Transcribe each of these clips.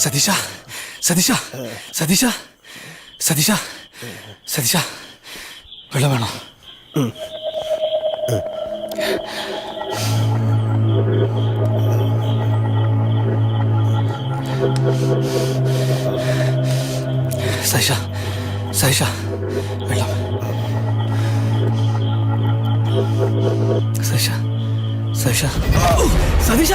സതീശ സതീശ സതീശ സതീശ സതീശ വെള്ളം വേണോ? സതീശ സതീശ വെള്ളം. സതീശ സതീശ സതീശ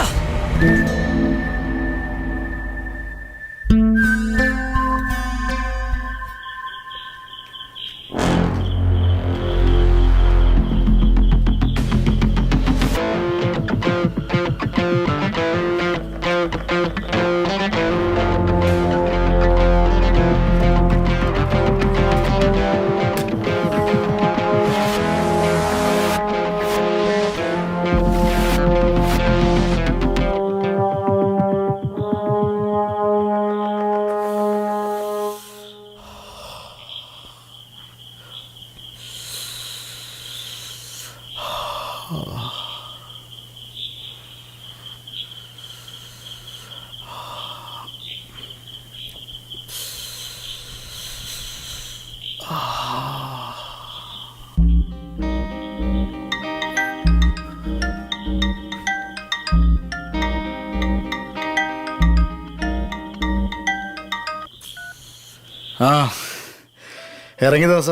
ഇറങ്ങി ദോസ.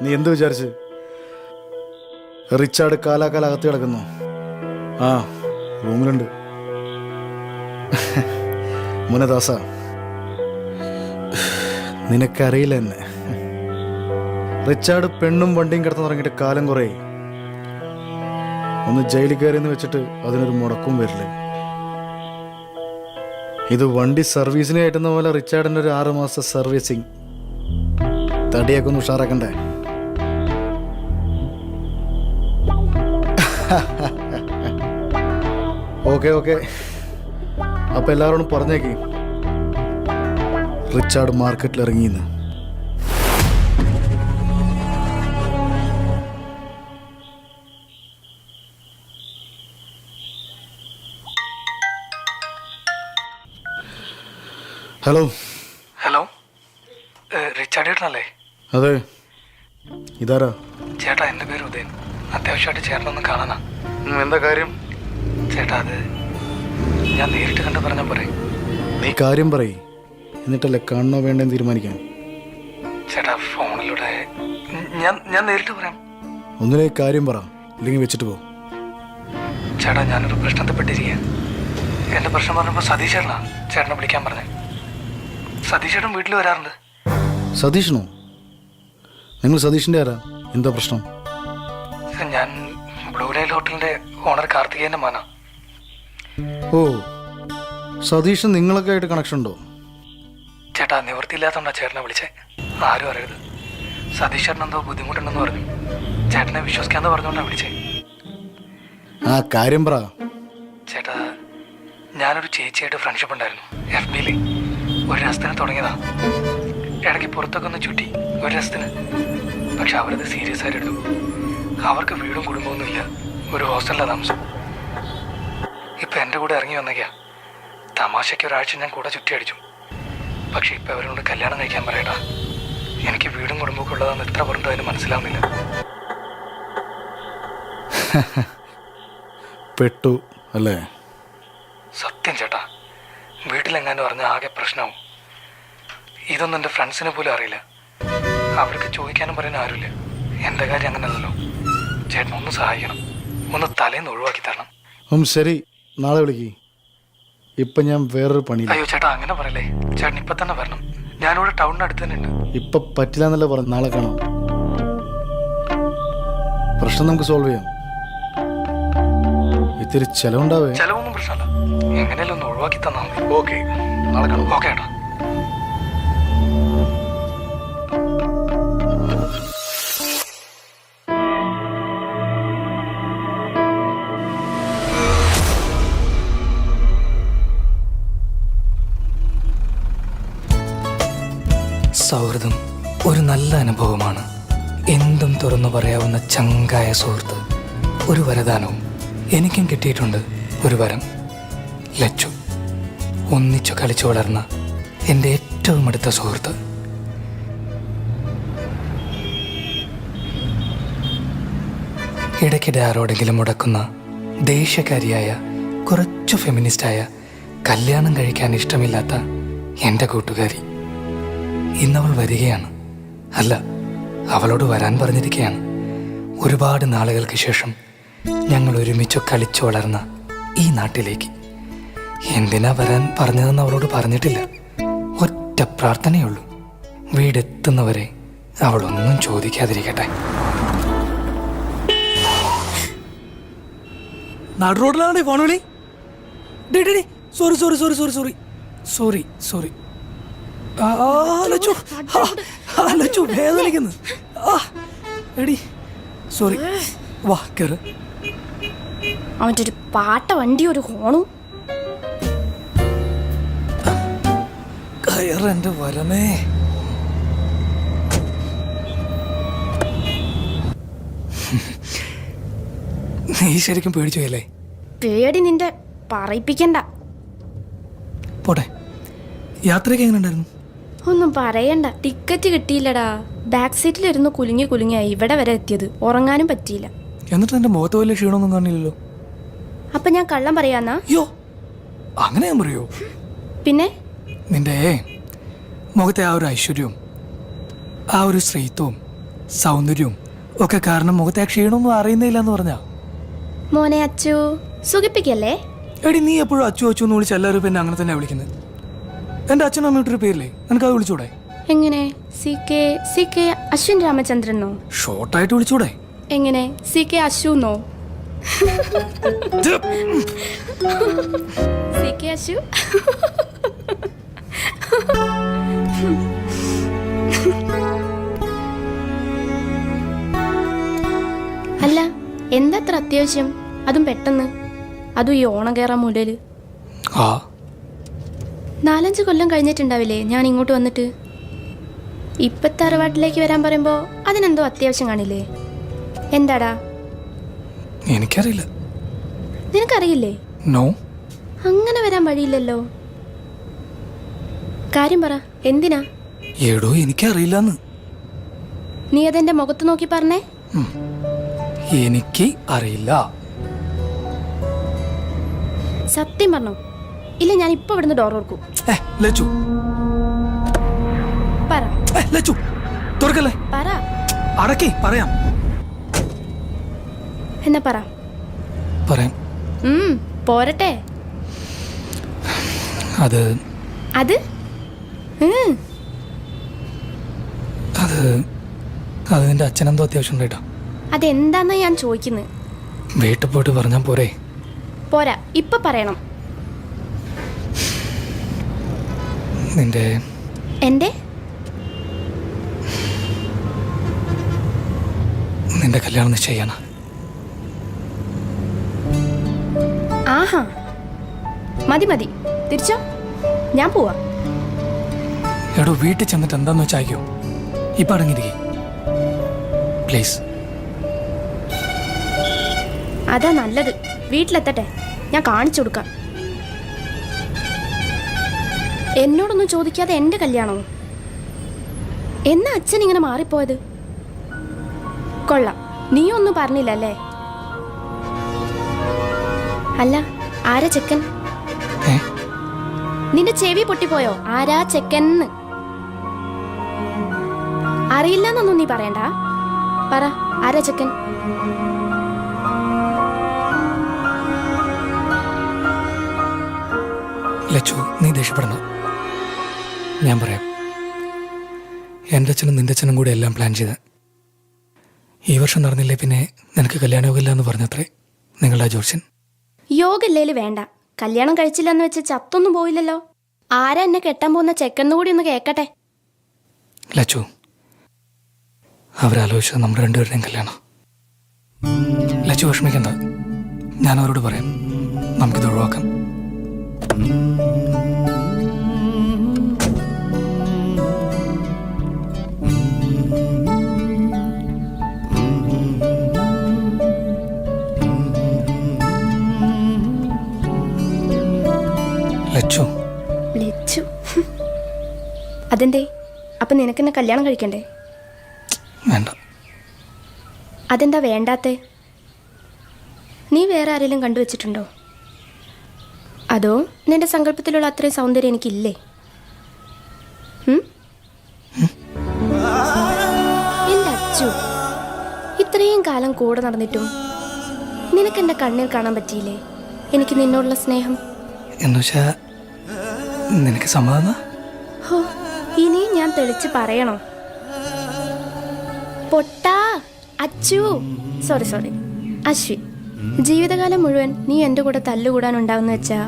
നീ എന്ത് വിചാരിച്ച്? റിച്ചാർഡ് കാലാകാല അകത്ത് കിടക്കുന്നു. റൂമിലുണ്ട്. മുന ദോസ, നിനക്കറിയില്ല എന്നെ. റിച്ചാർഡ് പെണ്ണും വണ്ടിയും കിടന്ന് തുടങ്ങിയിട്ട് കാലം കുറേ. ഒന്ന് ജയിലിൽ കയറിയെന്ന് വെച്ചിട്ട് അതിനൊരു മുടക്കും വരില്ല. ഇത് വണ്ടി സർവീസിന് കയറ്റുന്ന പോലെ റിച്ചാർഡിൻ്റെ ഒരു 6 മാസത്തെ സർവീസിങ്. തടിയൊക്കെ ഒന്ന് ഉഷാറാക്കണ്ടേ? ഓക്കെ അപ്പൊ എല്ലാവരോടും പറഞ്ഞേക്ക് റിച്ചാർഡ് മാർക്കറ്റിൽ ഇറങ്ങിയെന്ന്. ഹലോ ഹലോ, റിച്ചാർഡ് ചേട്ടനല്ലേ? അതെ, ഇതാരാ? ചേട്ടാ, എൻ്റെ പേര് ഉദയൻ. അത്യാവശ്യമായിട്ട് ചേട്ടനൊന്ന് കാണാനാ. എന്താ കാര്യം? ചേട്ടാ, അത് ഞാൻ നേരിട്ട് കണ്ട് പറഞ്ഞാൽ പോരെ? നീ കാര്യം പറയ്, എന്നിട്ടല്ലേ കാണണോ വേണ്ടെന്ന് തീരുമാനിക്കാൻ. ചേട്ടാ, ഫോണിലൂടെ ഞാൻ നേരിട്ട് പറയാം. ഒന്നിനെ കാര്യം പറ, ഇല്ലെങ്കിൽ വെച്ചിട്ട് പോ. ചേട്ടാ, ഞാനൊരു പ്രശ്നത്തെ പെട്ടിരിക്കുക. എൻ്റെ പ്രശ്നം പറഞ്ഞപ്പോൾ സതീഷ് ചേട്ടനാ ചേട്ടനെ വിളിക്കാൻ പറഞ്ഞത്. സതീഷ് ചേട്ടൻ വീട്ടിൽ വരാറുണ്ട്. സതീഷിനോ? നിങ്ങൾ സതീഷിൻ്റെ ആരാ? എന്താ പ്രശ്നം? ഞാൻ ബ്ലൂ നൈൽ ഹോട്ടലിൻ്റെ ഓണർ കാർത്തികേയൻ്റെ മോനാ. ഓ, സതീഷ് നിങ്ങളൊക്കെ ആയിട്ട് കണക്ഷൻ ഉണ്ടോ? ചേട്ടാ, നിവൃത്തിയില്ലാത്തതുകൊണ്ടാണ് ചേട്ടനെ വിളിച്ചേ. ആരും അറിയരുത്. സതീഷ് ചേട്ടൻ എന്തോ ബുദ്ധിമുട്ടുണ്ടെന്ന് പറഞ്ഞു. ചേട്ടനെ വിശ്വസിക്കാന്ന് പറഞ്ഞുകൊണ്ടാണ് വിളിച്ചേ. കാര്യം പറ. ചേട്ടാ, ഞാനൊരു ചേച്ചിയായിട്ട് ഫ്രണ്ട്ഷിപ്പ് ഉണ്ടായിരുന്നു FB-ൽ. ഒരു രസത്തിന് തുടങ്ങിയതാ. ഇടയ്ക്ക് പുറത്തൊക്കെ ഒന്ന് ചുറ്റി ഒരു രസത്തിന്. പക്ഷെ അവരത് സീരിയസ് ആയിട്ട് എടുത്തു. അവർക്ക് വീടും കുടുംബമൊന്നുമില്ല. ഒരു ഹോസ്റ്റലിലാണ് താമസം. ഇപ്പം എൻ്റെ കൂടെ ഇറങ്ങി വന്നേക്കാ. തമാശയ്ക്ക് ഒരാഴ്ച ഞാൻ കൂടെ ചുറ്റി അടിച്ചു. പക്ഷെ ഇപ്പം അവരോട് കല്യാണം കഴിക്കാൻ പറയട്ടാ. എനിക്ക് വീടും കുടുംബമൊക്കെ ഉള്ളതാണെന്ന് എത്ര പറഞ്ഞിട്ട് അതിന് മനസ്സിലാവുന്നില്ല. പെട്ടു അല്ലേ? സത്യം ചേട്ടാ, വീട്ടിലെങ്ങാനും പറഞ്ഞാൽ ആകെ പ്രശ്നമാവും. ഇതൊന്നും എൻ്റെ ഫ്രണ്ട്സിനെ പോലും അറിയില്ല. അവർക്ക് ചോദിക്കാനും പറയാൻ ആരുമില്ല. എൻ്റെ കാര്യം അങ്ങനെയല്ലല്ലോ. ചേട്ടൻ ഒന്ന് സഹായിക്കണം. ഒന്ന് തലേന്ന് ഒഴിവാക്കി തരണം. ശരി, നാളെ വിളിക്ക്. ഇപ്പം ഞാൻ വേറൊരു പണി. അയ്യോ ചേട്ടാ, അങ്ങനെ പറയല്ലേ. ചേട്ടൻ ഇപ്പം തന്നെ വരണം. ഞാനിവിടെ ടൗണിനടുത്ത് തന്നെ ഉണ്ട്. ഇപ്പം പറ്റില്ല എന്നല്ല പറഞ്ഞു. നാളെ കാണാം. പ്രശ്നം നമുക്ക് സോൾവ് ചെയ്യാം. ഇത്തിരി ചെലവുണ്ടാവേ. ചെലവൊന്നും പ്രശ്നമല്ല. എങ്ങനെയല്ലോ ഒന്ന് ഒഴിവാക്കി തന്നാൽ മതി. ഓക്കെ, നാളെ കാണാം. ഓക്കെ ഏട്ടാ. സൗഹൃദം ഒരു നല്ല അനുഭവമാണ്. എന്തും തുറന്നു പറയാവുന്ന ചങ്കായ സുഹൃത്ത് ഒരു വരദാനവും. എനിക്കും കിട്ടിയിട്ടുണ്ട് ഒരു വരം. ലച്ചു, ഒന്നിച്ചു കളിച്ചു വളർന്ന എൻ്റെ ഏറ്റവും അടുത്ത സുഹൃത്ത്. ഇടയ്ക്കിടെ ആരോടെങ്കിലും മുടക്കുന്ന ദേഷ്യക്കാരിയായ, കുറച്ചു ഫെമിനിസ്റ്റായ, കല്യാണം കഴിക്കാൻ ഇഷ്ടമില്ലാത്ത എൻ്റെ കൂട്ടുകാരി. ഇന്നവൾ വരികയാണ്. അല്ല, അവളോട് വരാൻ പറഞ്ഞിരിക്കുകയാണ്. ഒരുപാട് നാളുകൾക്ക് ശേഷം ഞങ്ങൾ ഒരുമിച്ച് കളിച്ചു വളർന്ന ഈ നാട്ടിലേക്ക്. എന്തിനാ വരാൻ പറഞ്ഞതെന്ന് അവളോട് പറഞ്ഞിട്ടില്ല. ഒറ്റ പ്രാർത്ഥനയുള്ളൂ, വീടെത്തുന്നവരെ അവളൊന്നും ചോദിക്കാതിരിക്കട്ടെ. നാട് റോഡിലാണ് ഫോൺ വിളി. Sorry sorry sorry sorry sorry sorry sorry Lachu വേദനിക്കുന്നു. എടി സോറി, വാ കയറ്. അവൻ്റെ ഒരു പാട്ട വണ്ടി, ഒരു ഹോണും. കയറ് എൻ്റെ വരമേ. നീ ശരിക്കും പേടിച്ചു പോയല്ലേ? പേടി നിന്റെ പറയിപ്പിക്കണ്ട. പോട്ടെ, യാത്രയൊക്കെ എങ്ങനെ ഉണ്ടായിരുന്നു? ഒന്നും പറയണ്ട, ടിക്കറ്റ് കിട്ടിയില്ലടാ. ബാക്ക് സീറ്റിലിരുന്ന് കുലുങ്ങി കുലുങ്ങിയായി ഇവിടെ വരെ എത്തിയത്. ഉറങ്ങാനും പറ്റിയില്ല. എന്നിട്ട് നിന്റെ മുഖത്ത് വലിയ ക്ഷീണമൊന്നും കാണില്ലല്ലോ. അപ്പൊ ഞാൻ കള്ളം പറയാന്നാ? അയ്യോ, അങ്ങനെ ഞാൻ പറയോ? പിന്നെ നിന്റെ മുഖത്തെ ആ ഒരു ഐശ്വര്യവും ആ ഒരു സ്ത്രീത്വവും സൗന്ദര്യവും ഒക്കെ കാരണം മുഖത്തെ ആ ക്ഷീണമൊന്നും അറിയുന്നില്ല എന്ന് പറഞ്ഞാ. മോനെ അച്ചു, സുഖിപ്പിക്കല്ലേ? എടി, നീ എപ്പോഴും അച്ചു അച്ചു എന്ന് വിളിച്ച് എല്ലാവരും പിന്നെ അങ്ങനെ തന്നെ വിളിക്കുന്നത്. എൻ്റെ അച്ഛനും അമ്മയിട്ടൊരു പേരില്ലേ, എനിക്കത് വിളിച്ചൂടെ? എങ്ങനെ? സി കെ അശ്വിൻ രാമചന്ദ്രനോ? ഷോർട്ടായിട്ട് വിളിച്ചൂടെ? എങ്ങനെ? സി കെ അശുന്നോ? C K Ashu? അല്ല, എന്താ അത്ര അത്യാവശ്യം? അതും പെട്ടെന്ന്, അതും ഈ ഓണം കയറാൻ മുതല്. 4-5 കൊല്ലം കഴിഞ്ഞിട്ടുണ്ടാവില്ലേ ഞാൻ ഇങ്ങോട്ട് വന്നിട്ട്? ഇപ്പത്തെ തറവാട്ടിലേക്ക് വരാൻ പറയുമ്പോ അതിനെന്തോ അത്യാവശ്യം കാണില്ലേ? എന്താടാ? എനിക്കറിയില്ല. നിനക്കറിയില്ലേ? നോ. അങ്ങനെ വരാൻ വഴിയില്ലല്ലോ. കാര്യം പറ, എന്തിനാ? ഏടോ, എനിക്കറിയില്ലെന്ന്. നീ അതെന്റെ മുഖത്ത് നോക്കി പറഞ്ഞേ. എനിക്ക് അറിയില്ല. സത്യം പറഞ്ഞോ? ഇല്ല, ഞാൻ ഇപ്പൊ ഇവിടുന്ന് ഡോർ ഓർക്കും. ലച്ചു, പറ. ലച്ചു, തുറക്കല്ലേ. പറ. അടക്കി പറയാം. എന്നാ പറ. പറയാം. പോരട്ടെ. അത് അത് അത് നിന്റെ അച്ഛനെന്തോ അത്യാവശ്യം ഉണ്ടായിട്ടാ. അതെന്താന്നാ ഞാൻ ചോദിക്കുന്നത്. വീട്ടിൽ പോയിട്ട് പറഞ്ഞാൽ പോരെ? പോരാ, ഇപ്പൊ പറയണം. നിന്റെ നിന്റെ കല്യാണം നിശ്ചയിക്കാനാ. ആഹാ, മതി മതി, തിരിച്ചോ, ഞാൻ പോവാ. എടോ, വീട്ടിൽ ചെന്നിട്ട് എന്താന്ന് വെച്ചാൽ അയക്കോ. ഇപ്പം അടങ്ങിയിരിക്കേ പ്ലീസ്. അതാ നല്ലത്. വീട്ടിലെത്തട്ടെ, ഞാൻ കാണിച്ചു കൊടുക്കാം. എന്നോടൊന്നും ചോദിക്കാതെ എൻ്റെ കല്യാണമോ? എന്നാ അച്ഛൻ ഇങ്ങനെ മാറിപ്പോയത്? കൊള്ളാം, നീ ഒന്നും പറഞ്ഞില്ലല്ലേ? അല്ല, ആരാ ചെക്കൻ? നിന്റെ ചെവി പൊട്ടിപ്പോയോ? ആരാ ചെക്കൻ? അറിയില്ലെന്നൊന്നും നീ പറയണ്ട. പറ, ആരാ ചെക്കൻ? ലച്ചു, നീ ദേഷ്യപ്പെടണം. ഞാൻ പറയാം. എൻ്റെ അച്ഛനും നിന്റെ അച്ഛനും കൂടെ എല്ലാം പ്ലാൻ ചെയ്ത് ഈ വർഷം നടന്നില്ലേ പിന്നെ നിനക്ക് കല്യാണയോഗമില്ല എന്ന് പറഞ്ഞത്രേ നിങ്ങളുടെ ജോർജൻ. യോഗല്ലേല് വേണ്ട. കല്യാണം കഴിച്ചില്ലെന്ന് വെച്ച് ചത്തൊന്നും പോയില്ലല്ലോ. ആരാ എന്നെ കെട്ടാൻ പോകുന്ന ചെക്കന്ന് കൂടി ഒന്ന് കേക്കട്ടെ. ലച്ചു, അവരാലോചിച്ചത് നമ്മുടെ രണ്ടുപേരുടെയും കല്യാണം. ലച്ചു വിഷമിക്കണ്ട, ഞാൻ അവരോട് പറയാം. നമുക്കിത് ഒഴിവാക്കാം. ലച്ചു ലച്ചു. അതെന്തേ? അപ്പം നിനക്കെന്നെ കല്യാണം കഴിക്കണ്ടേ? വേണ്ട. അതെന്താ വേണ്ടാത്തേ? നീ വേറെ ആരെങ്കിലും കണ്ടുവച്ചിട്ടുണ്ടോ? അതോ നിന്റെ സങ്കല്പത്തിലുള്ള അത്രയും സൗന്ദര്യം എനിക്കില്ലേ? എൻ്റെ അച്ചു, ഇത്രയും കാലം കൂടെ നടന്നിട്ടും നിനക്കെൻ്റെ കണ്ണിൽ കാണാൻ പറ്റിയില്ലേ എനിക്ക് നിന്നോടുള്ള സ്നേഹം? എന്നുവെച്ചാ നിനക്ക് സമ്മതം? ഹോ, ഇനിയും ഞാൻ തെളിച്ച് പറയണോ? പൊട്ടാ അച്ചു, സോറി അശ്വിൻ, ജീവിതകാലം മുഴുവൻ നീ എൻ്റെ കൂടെ തല്ലുകൂടാനുണ്ടാവുന്ന വെച്ചാ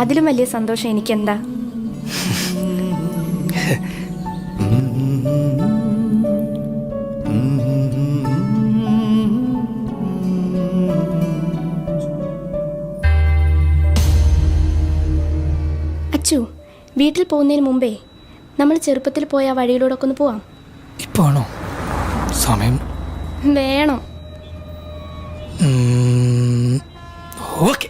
അതിലും വലിയ സന്തോഷം എനിക്കെന്താ? അച്ചു, വീട്ടിൽ പോകുന്നതിന് മുമ്പേ നമ്മൾ ചെറുപ്പത്തിൽ പോയ ആ വഴിയിലൂടെ ഒക്കെ ഒന്ന് പോവാം. ഇപ്പൊ ആണോ സമയം? വേണം. ഓക്കെ.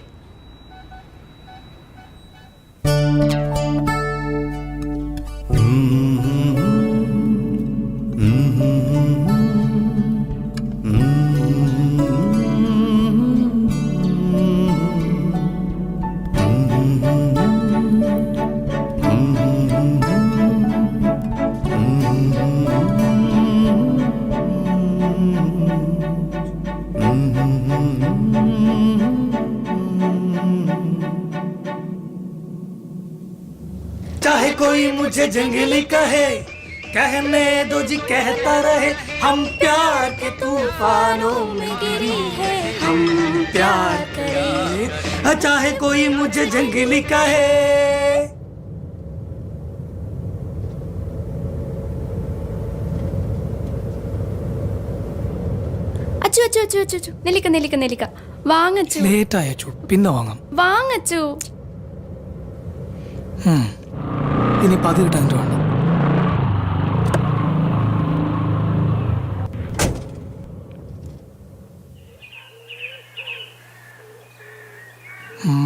चाहे कोई मुझे जंगली कहे, कहने दो जी कहता रहे, हम प्यार के तूफानों में गिरी है, हम प्यार करें। चाहे कोई मुझे जंगली कहे. അച്ചു അച്ചു അച്ചു അച്ചു അച്ചു, നെല്ലിക്ക വാങ്ങച്ചു. ലേറ്റ് അയച്ചു, പിന്നെ വാങ്ങാം. വാങ്ങച്ചു. ഇനി പതി കിട്ടാൻ വേണ്ട.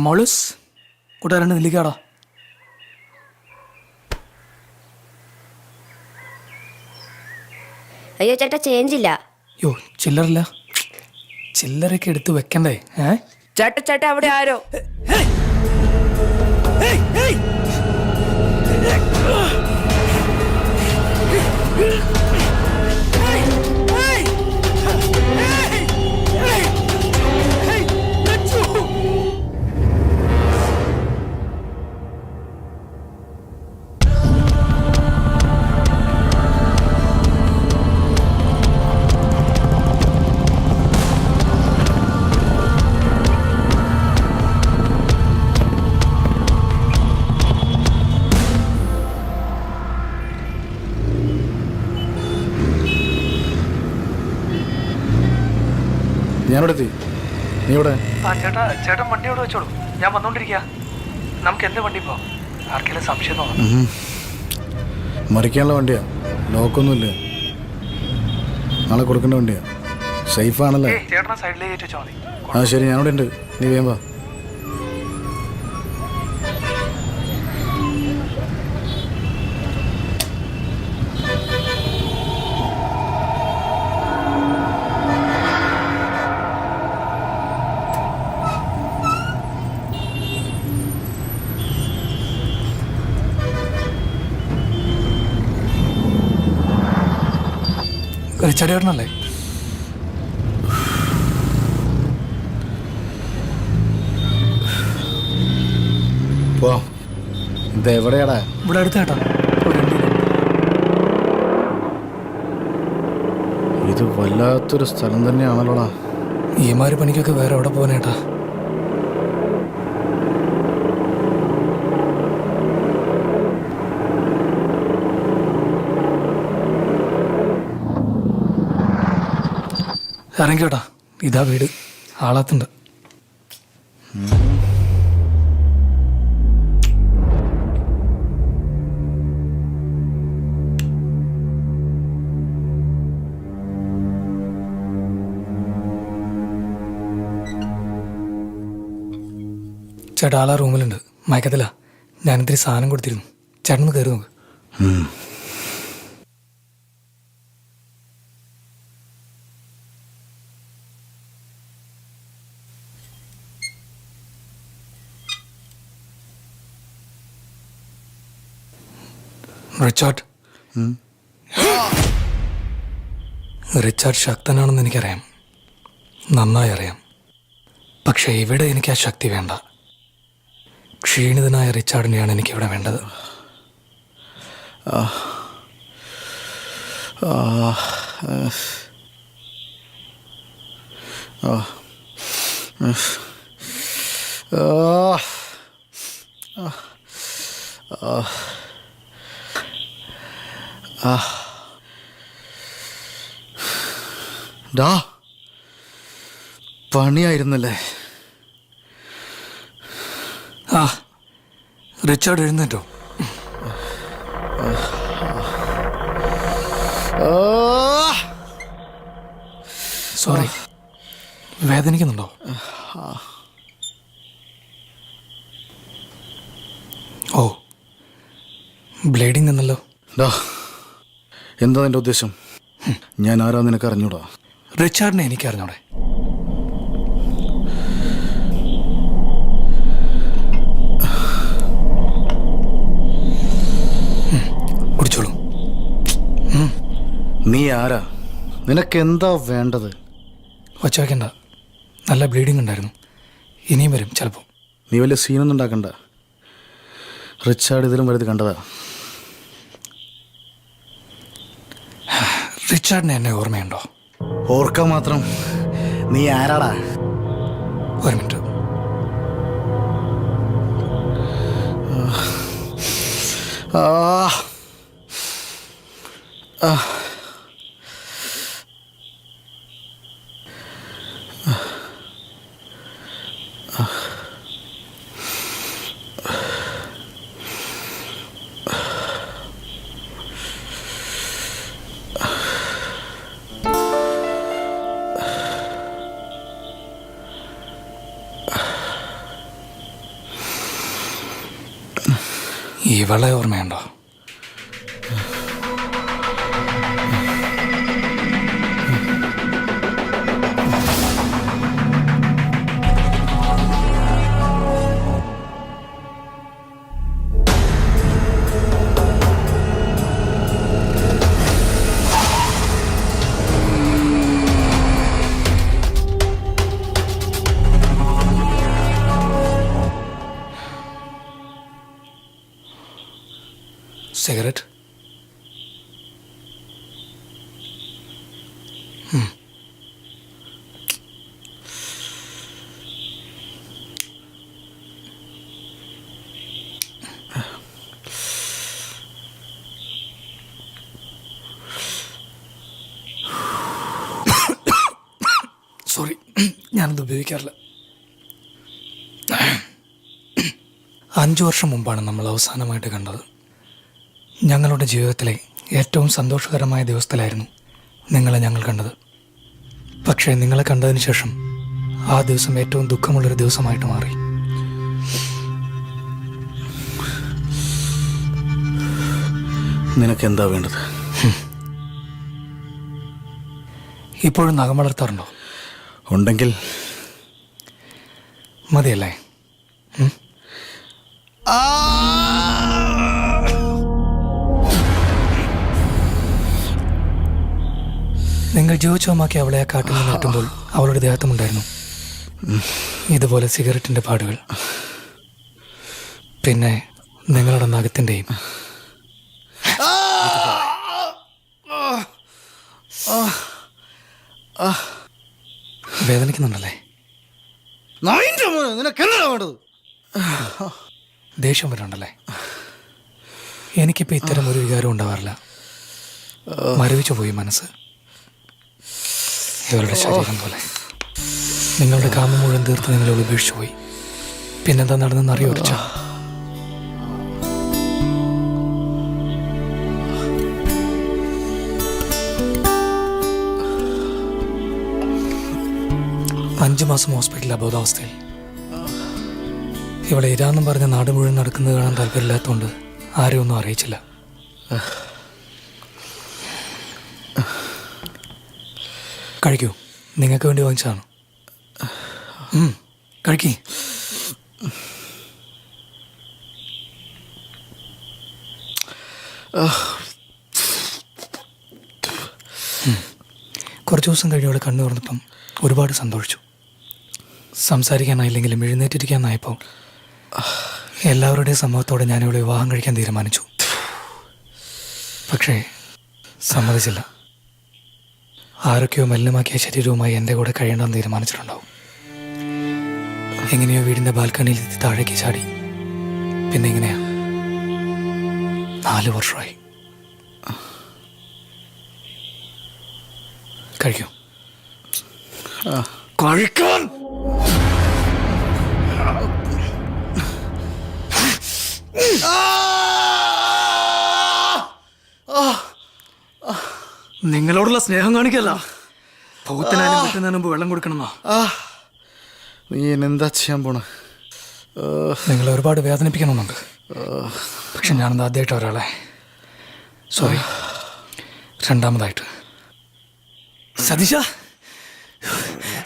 മോളുസ് കൂട്ടുകാരണ്ട് നെല്ലിക്കാടാ. അയ്യോ ചേട്ടാ, ചേഞ്ച് ഇല്ല. യോ, ചില്ലറില്ല. ചില്ലറൊക്കെ എടുത്ത് വെക്കണ്ടേ? ചേട്ടാ അവിടെ ആരോ. ഞാനിവിടെ എത്തി. നീ ഇവിടെ? ചേട്ടൻ വണ്ടി അവിടെ വെച്ചോളൂ, ഞാൻ വന്നോണ്ടിരിക്കുക. നമുക്ക് എന്ത് വണ്ടി പോവാം? ആർക്കെങ്കിലും സംശയം തോന്നുന്നു? മറിക്കാനുള്ള വണ്ടിയാ, ലോക്കൊന്നുമില്ല. നാളെ കൊടുക്കേണ്ട വണ്ടിയാ. സേഫ് ആണല്ലേ? ചേട്ടനെ സൈഡിലേക്ക് കയറ്റി വെച്ചാൽ മതി. ആ ശരി, ഞാനിവിടെ ഉണ്ട്. നീ വേഗം വാ. ചെടിയേട്ടനല്ലേ? പോ. ഇതെവിടെയാടാ? ഇവിടെ അടുത്ത ചേട്ടാ. ഇത് വല്ലാത്തൊരു സ്ഥലം തന്നെയാണല്ലോടാ. ഈമാര് പണിക്കൊക്കെ വേറെ എവിടെ പോകാനേട്ടാ? ഇറങ്ങിയോട്ടാ, ഇതാ വീട്. ആളാത്തുണ്ട്. ചേട്ടാ, ആളാ റൂമിലുണ്ട്, മയക്കത്തില്ല. ഞാനിത്തിരി സാധനം കൊടുത്തിരുന്നു. ചേട്ടനൊന്ന് കയറി നോക്ക്. റിച്ചാർഡ്, റിച്ചാർഡ് ശക്തനാണെന്ന് എനിക്കറിയാം, നന്നായി അറിയാം. പക്ഷേ ഇവിടെ എനിക്ക് ആ ശക്തി വേണ്ട. ക്ഷീണിതനായ റിച്ചാർഡിനെയാണ് എനിക്കിവിടെ വേണ്ടത്. ഡാ, പണിയായിരുന്നല്ലേ? ആ, റിച്ചാർഡ് എഴുന്നേറ്റോ? സോറി, വേദനിക്കുന്നുണ്ടോ? ഓ, ബ്ലീഡിംഗ് എന്നല്ലോ. ഡാ, എന്താ നിന്റെ ഉദ്ദേശം? ഞാൻ ആരാ നിനക്ക് അറിഞ്ഞൂടാ? റിച്ചാർഡിനെ എനിക്കറിഞ്ഞൂടെ? കുടിച്ചോളൂ. നീ ആരാ? നിനക്ക് എന്താ വേണ്ടത്? വച്ച വയ്ക്കണ്ട, നല്ല ബ്ലീഡിംഗ് ഉണ്ടായിരുന്നു. ഇനിയും വരും ചിലപ്പോൾ. നീ വലിയ സീനൊന്നും ഉണ്ടാക്കണ്ട. റിച്ചാർഡ് ഇതിലും വലുത് കണ്ടതാ. റിച്ചാർഡിനെ എന്നെ ഓർമ്മയുണ്ടോ? ഓർക്കാൻ മാത്രം നീ ആരാടാ? ഒരു മിനിറ്റ്. ഇവളെ ഓർമ്മയുണ്ടോ? സിഗരറ്റ്? സോറി, ഞാനത് ഉപയോഗിക്കാറില്ല. 5 വർഷം മുമ്പാണ് നമ്മൾ അവസാനമായിട്ട് കണ്ടത്. ഞങ്ങളുടെ ജീവിതത്തിലെ ഏറ്റവും സന്തോഷകരമായ ദിവസത്തിലായിരുന്നു നിങ്ങളെ ഞങ്ങൾ കണ്ടത്. പക്ഷേ നിങ്ങളെ കണ്ടതിന് ശേഷം ആ ദിവസം ഏറ്റവും ദുഃഖമുള്ളൊരു ദിവസമായിട്ട് മാറി. നിനക്കെന്താ വേണ്ടത്? ഇപ്പോഴും നഖം വളർത്താറുണ്ടോ? ഉണ്ടെങ്കിൽ മതിയല്ലേ? നിങ്ങൾ ജീവിച്ചോമാക്കി അവളെ ആ കാട്ടിൽ നിന്ന് കിട്ടുമ്പോൾ അവളുടെ ദേഹത്തുമുണ്ടായിരുന്നു ഇതുപോലെ സിഗരറ്റിന്റെ പാടുകൾ. പിന്നെ നിങ്ങളുടെ നഖത്തിൻ്റെയും. വേദനിക്കുന്നുണ്ടല്ലേ? നിനക്കെന്താ വേണ്ടത്? ദേഷ്യം വരുന്നുണ്ടല്ലേ? എനിക്കിപ്പോൾ ഇത്തരം ഒരു വികാരം ഉണ്ടാവാറില്ല. മരവിച്ചു പോയി മനസ്സ്, ഇവരുടെ ശരീരം പോലെ. നിങ്ങളുടെ കാമം മുഴുവൻ തീർത്ത് നിങ്ങളെ ഉപേക്ഷിച്ചു പോയി. പിന്നെന്താ നടന്നെന്ന് അറിയോ റിച്ച? അഞ്ച് മാസം ഹോസ്പിറ്റലിൽ അബോധാവസ്ഥയിൽ. ഇവിടെ ഇരാന്നും പറഞ്ഞ നാട് മുഴുവൻ നടക്കുന്നത് കാണാൻ താല്പര്യമില്ലാത്തതുകൊണ്ട് ആരും ഒന്നും അറിയിച്ചില്ല. കഴിക്കൂ, നിങ്ങൾക്ക് വേണ്ടി വാങ്ങിച്ചതാണ്. കഴിക്കേ. കുറച്ച് ദിവസം കഴിഞ്ഞ് ഇവിടെ കണ്ണു തുറന്നപ്പം ഒരുപാട് സന്തോഷിച്ചു. സംസാരിക്കാനായില്ലെങ്കിലും എഴുന്നേറ്റിരിക്കാനായപ്പോൾ എല്ലാവരുടെയും സമ്മതത്തോടെ ഞാനിവിടെ വിവാഹം കഴിക്കാൻ തീരുമാനിച്ചു. പക്ഷേ സമ്മതിച്ചില്ല. ആരൊക്കെയോ മലിനമാക്കിയ ശരീരവുമായി എൻ്റെ കൂടെ കഴിയണമെന്ന് തീരുമാനിച്ചിട്ടുണ്ടാവും. എങ്ങനെയോ വീടിൻ്റെ ബാൽക്കണിയിൽ എത്തി താഴേക്ക് ചാടി. പിന്നെ എങ്ങനെയാ 4 വർഷമായി. കഴിക്കൂ. കഴിക്കാൻ നിങ്ങളോടുള്ള സ്നേഹം കാണിക്കല്ല, പൂത്തനാനും കിട്ടുന്നതിന് മുമ്പ് വെള്ളം കൊടുക്കണമെന്നോ? നീ എന്നെന്താ ചെയ്യാൻ പോണ? നിങ്ങളെ ഒരുപാട് വേദനിപ്പിക്കണമെന്നുണ്ട്. പക്ഷെ ഞാനെന്താ ആദ്യമായിട്ട് ഒരാളെ സോറി. രണ്ടാമതായിട്ട് സതീശ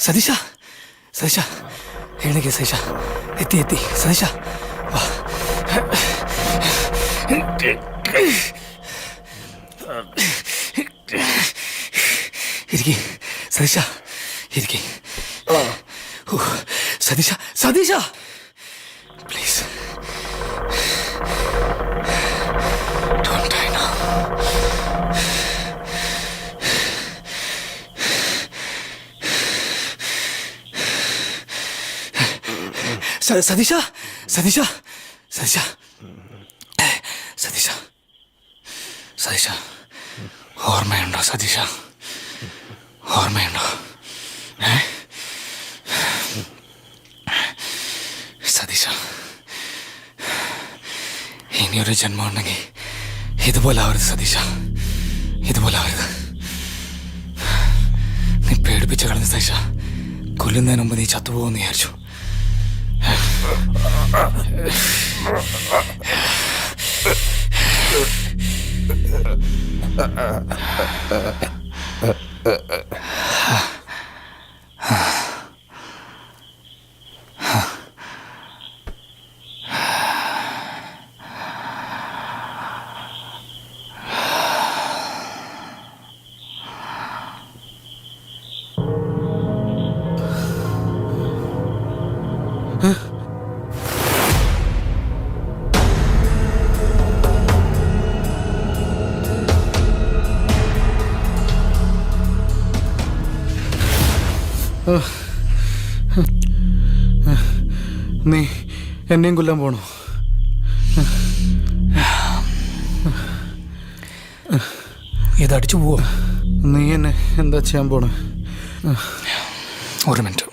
സതീശ സതീശ എഴുന്നേക്ക്. സതീശ എത്തി സതീശ വാ. ഇരിക്കേ സതീശ, ഇരിക്കേ. സതീശ സതീശ പ്ലീസ് ഡോണ്ട് ഡൈ നൗ. സതീശ സതീശ സതീശ സതീശ സതീശ ഓർമ്മയുണ്ടോ? സതീശ ഓർമ്മയുണ്ടോ? സതീശ ഇനിയൊരു ജന്മം ഉണ്ടെങ്കിൽ ഇതുപോലെ ആവരുത് സതീശ, ഇതുപോലെ ആവരുത്. നീ പേടിപ്പിച്ച് കളഞ്ഞ സതീശ. കൊല്ലുന്നതിന് മുമ്പ് നീ ചത്തുപോകുമെന്ന് വിചാരിച്ചു. നീ എന്നെയും കൊല്ലാൻ പോണോ? ഇതടിച്ചു പോവോ? നീ എന്നെ എന്താ ചെയ്യാൻ പോണേ? ഒരു മിനിറ്റ്.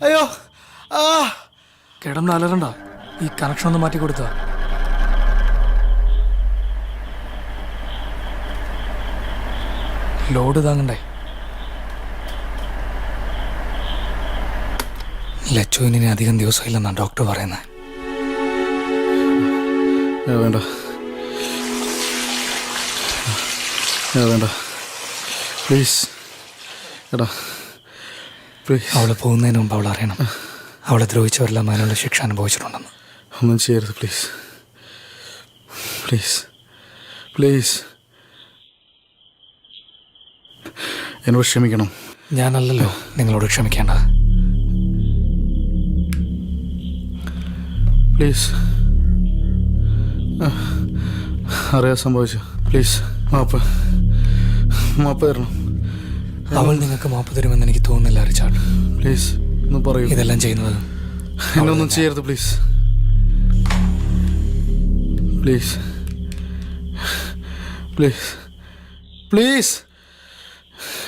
അയ്യോ കിടന്ന് അലറണ്ട. ഈ കണക്ഷൻ ഒന്ന് മാറ്റി കൊടുത്താ. ലോഡ് താങ്ങണ്ടേ? ലച്ചുവിനെ അധികം ദിവസമില്ലെന്നാണ് ഡോക്ടർ പറയുന്നത്. വേണ്ട വേണ്ട പ്ലീസ് എടാ പ്ലീസ്. അവള് പോകുന്നതിന് മുമ്പ് അവൾ അറിയണം അവളെ ദ്രോഹിച്ചവരെല്ലാം അതിനുള്ള ശിക്ഷ അനുഭവിച്ചിട്ടുണ്ടെന്ന്. ഒന്നും ചെയ്യരുത് പ്ലീസ്, പ്ലീസ്, പ്ലീസ്. എന്നോട് ക്ഷമിക്കണം. ഞാനല്ലല്ലോ നിങ്ങളോട് ക്ഷമിക്കേണ്ടത്. പ്ലീസ്. അറിയാൻ സംഭവിച്ചു. പ്ലീസ് മാപ്പ് തരണം. അവൾ നിങ്ങൾക്ക് മാപ്പ് തരുമെന്ന് എനിക്ക് തോന്നുന്നില്ല റിച്ചാർഡ്. പ്ലീസ് ഒന്ന് പറയൂ. ഇതെല്ലാം ചെയ്യുന്നത് എന്നൊന്നും ചെയ്യരുത് പ്ലീസ്, പ്ലീസ്, പ്ലീസ്, പ്ലീസ്.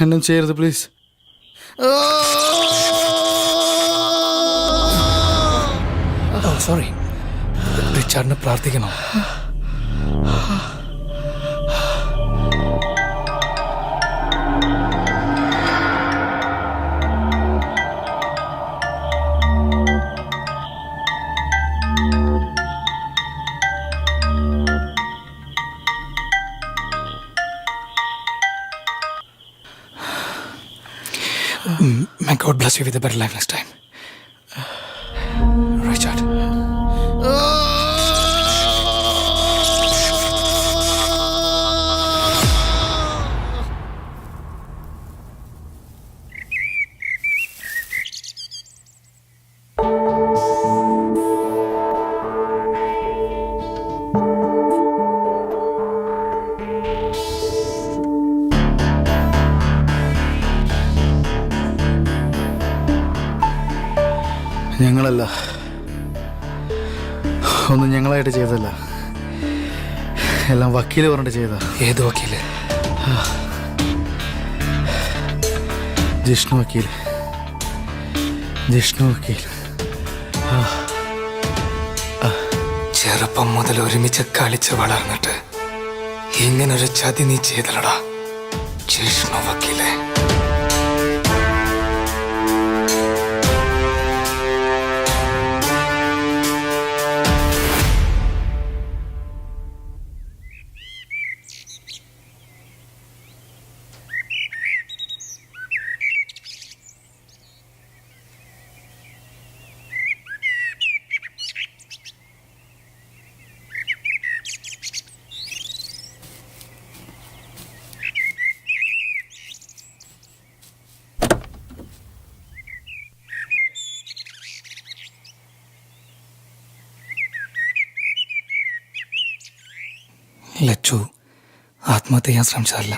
എന്നും ചെയ്യരുത് പ്ലീസ്. സോറി. റിച്ചാർഡിനെ പ്രാർത്ഥിക്കണം. May God bless you with a better life next time. Richard. ഞങ്ങളല്ല, ഒന്നും ഞങ്ങളായിട്ട് ചെയ്തല്ല, എല്ലാം വക്കീല് പറഞ്ഞിട്ട് ചെയ്ത. ഏത് വക്കീല്? ജിഷ്ണു വക്കീൽ. ജിഷ്ണു വക്കീൽ. ചെറുപ്പം മുതൽ ഒരുമിച്ച് കളിച്ച് വളർന്നിട്ട് ഇങ്ങനൊരു ചതി നീ ചെയ്തലടാ ജിഷ്ണു വക്കീലെ. ലച്ചു ആത്മഹത്യ ചെയ്യാൻ ശ്രമിച്ചതല്ല.